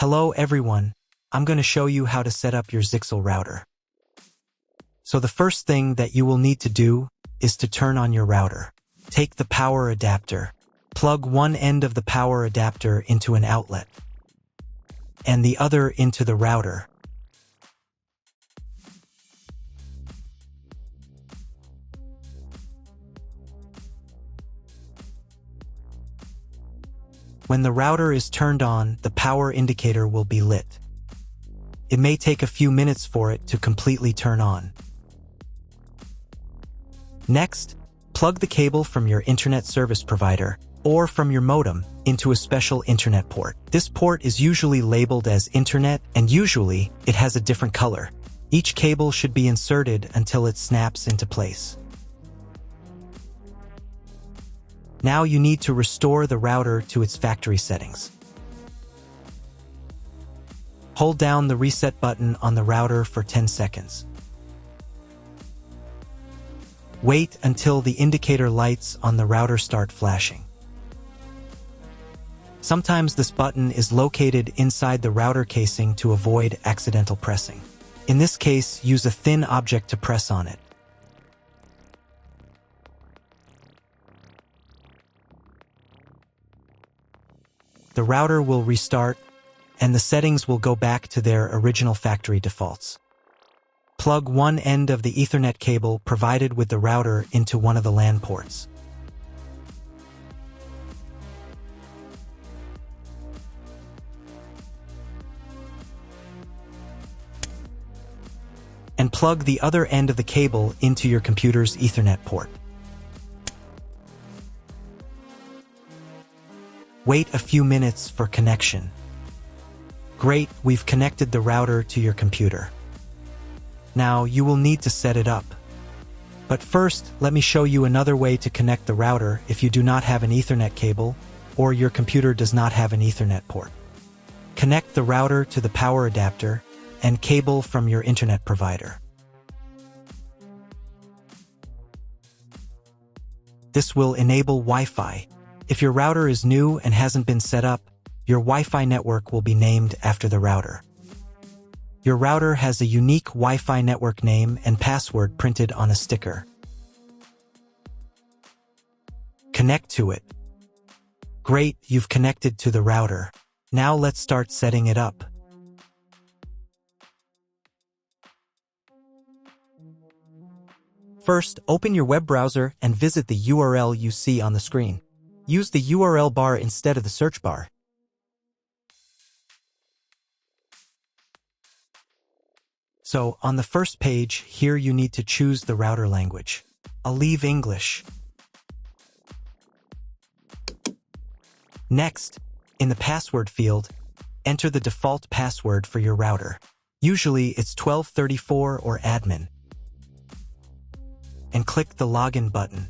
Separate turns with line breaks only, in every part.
Hello everyone, I'm going to show you how to set up your Zyxel router. So the first thing that you will need to do is to turn on your router. Take the power adapter. Plug one end of the power adapter into an outlet and the other into the router. When the router is turned on, the power indicator will be lit. It may take a few minutes for it to completely turn on. Next, plug the cable from your internet service provider or from your modem into a special internet port. This port is usually labeled as internet and usually it has a different color. Each cable should be inserted until it snaps into place. Now you need to restore the router to its factory settings. Hold down the reset button on the router for 10 seconds. Wait until the indicator lights on the router start flashing. Sometimes this button is located inside the router casing to avoid accidental pressing. In this case, use a thin object to press on it. The router will restart, and the settings will go back to their original factory defaults. Plug one end of the Ethernet cable provided with the router into one of the LAN ports. And plug the other end of the cable into your computer's Ethernet port. Wait a few minutes for connection. Great, we've connected the router to your computer. Now you will need to set it up. But first, let me show you another way to connect the router if you do not have an Ethernet cable or your computer does not have an Ethernet port. Connect the router to the power adapter and cable from your internet provider. This will enable Wi-Fi. If your router is new and hasn't been set up, your Wi-Fi network will be named after the router. Your router has a unique Wi-Fi network name and password printed on a sticker. Connect to it. Great, you've connected to the router. Now let's start setting it up. First, open your web browser and visit the URL you see on the screen. Use the URL bar instead of the search bar. So, on the first page, here you need to choose the router language. I'll leave English. Next, in the password field, enter the default password for your router. Usually, it's 1234 or admin. And click the login button.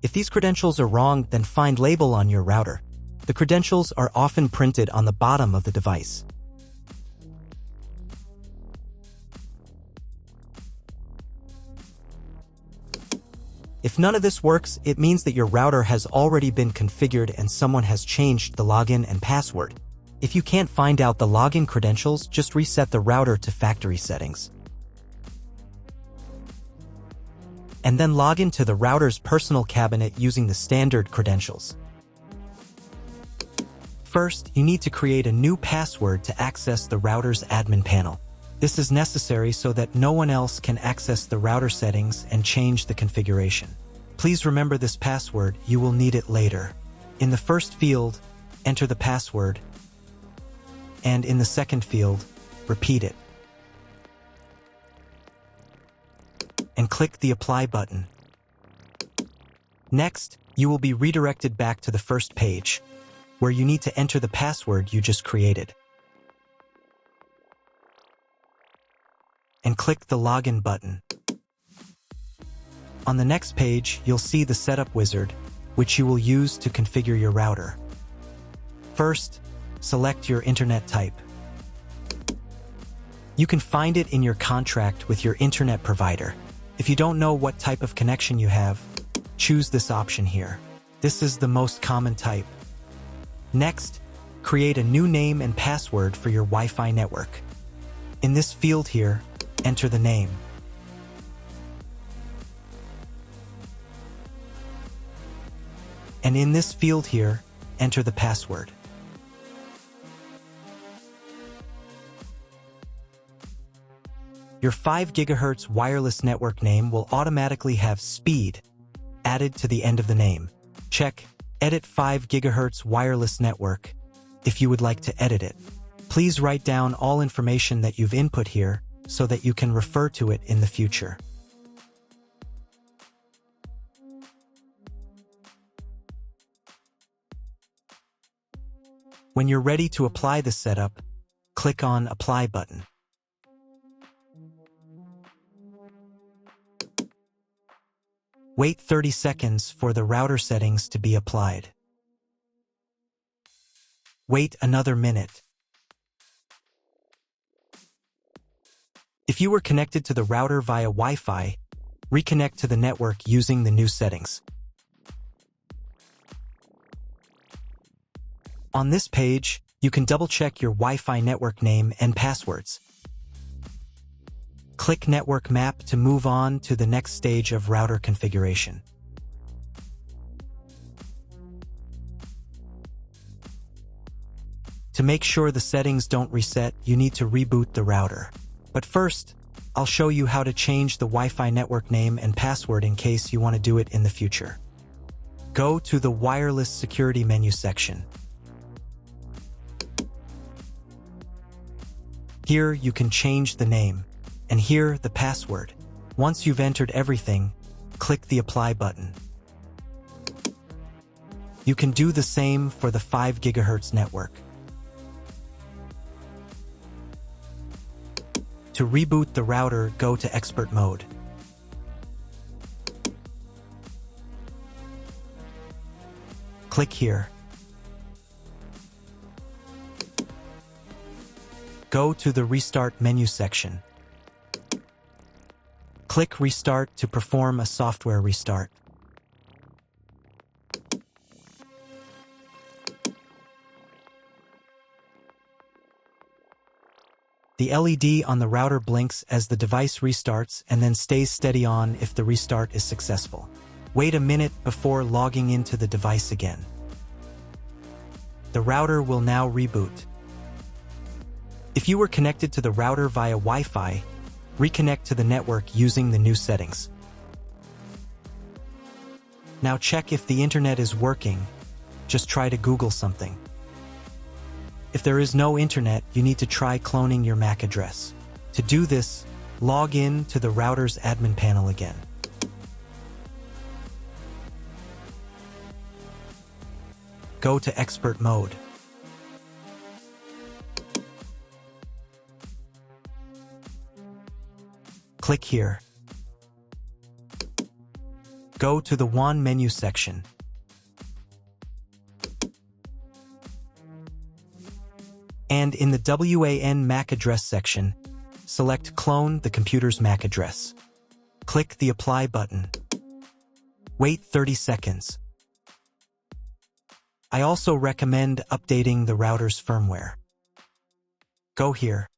If these credentials are wrong, then find label on your router. The credentials are often printed on the bottom of the device. If none of this works, it means that your router has already been configured and someone has changed the login and password. If you can't find out the login credentials, just reset the router to factory settings. And then log into the router's personal cabinet using the standard credentials. First, you need to create a new password to access the router's admin panel. This is necessary so that no one else can access the router settings and change the configuration. Please remember this password, you will need it later. In the first field, enter the password, and in the second field, repeat it. And click the Apply button. Next, you will be redirected back to the first page, where you need to enter the password you just created. And click the Login button. On the next page, you'll see the Setup wizard, which you will use to configure your router. First, select your internet type. You can find it in your contract with your internet provider. If you don't know what type of connection you have, choose this option here. This is the most common type. Next, create a new name and password for your Wi-Fi network. In this field here, enter the name. And in this field here, enter the password. Your 5 GHz wireless network name will automatically have speed added to the end of the name. Check Edit 5 GHz wireless network if you would like to edit it. Please write down all information that you've input here so that you can refer to it in the future. When you're ready to apply the setup, click on Apply button. Wait 30 seconds for the router settings to be applied. Wait another minute. If you were connected to the router via Wi-Fi, reconnect to the network using the new settings. On this page, you can double-check your Wi-Fi network name and passwords. Click Network Map to move on to the next stage of router configuration. To make sure the settings don't reset, you need to reboot the router. But first, I'll show you how to change the Wi-Fi network name and password in case you want to do it in the future. Go to the Wireless Security menu section. Here you can change the name, and here the password. Once you've entered everything, click the Apply button. You can do the same for the 5 GHz network. To reboot the router, go to Expert Mode. Click here. Go to the Restart menu section. Click Restart to perform a software restart. The LED on the router blinks as the device restarts and then stays steady on if the restart is successful. Wait a minute before logging into the device again. The router will now reboot. If you were connected to the router via Wi-Fi, reconnect to the network using the new settings. Now check if the internet is working. Just try to Google something. If there is no internet, you need to try cloning your MAC address. To do this, log in to the router's admin panel again. Go to Expert Mode. Click here. Go to the WAN menu section. And in the WAN MAC address section, select Clone the computer's MAC address. Click the Apply button. Wait 30 seconds. I also recommend updating the router's firmware. Go here.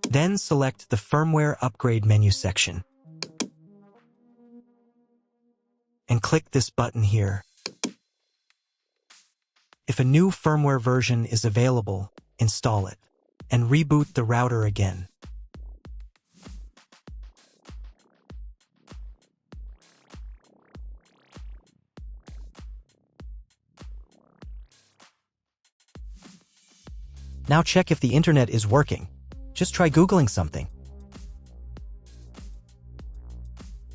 Then select the Firmware Upgrade menu section. And click this button here. If a new firmware version is available, install it, and reboot the router again. Now check if the internet is working. Just try Googling something.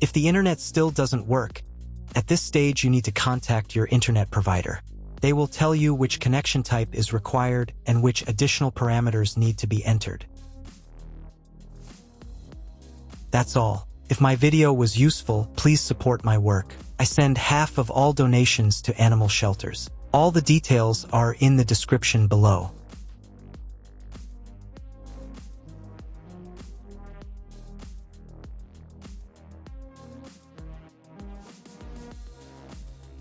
If the internet still doesn't work, at this stage you need to contact your internet provider. They will tell you which connection type is required and which additional parameters need to be entered. That's all. If my video was useful, please support my work. I send half of all donations to animal shelters. All the details are in the description below.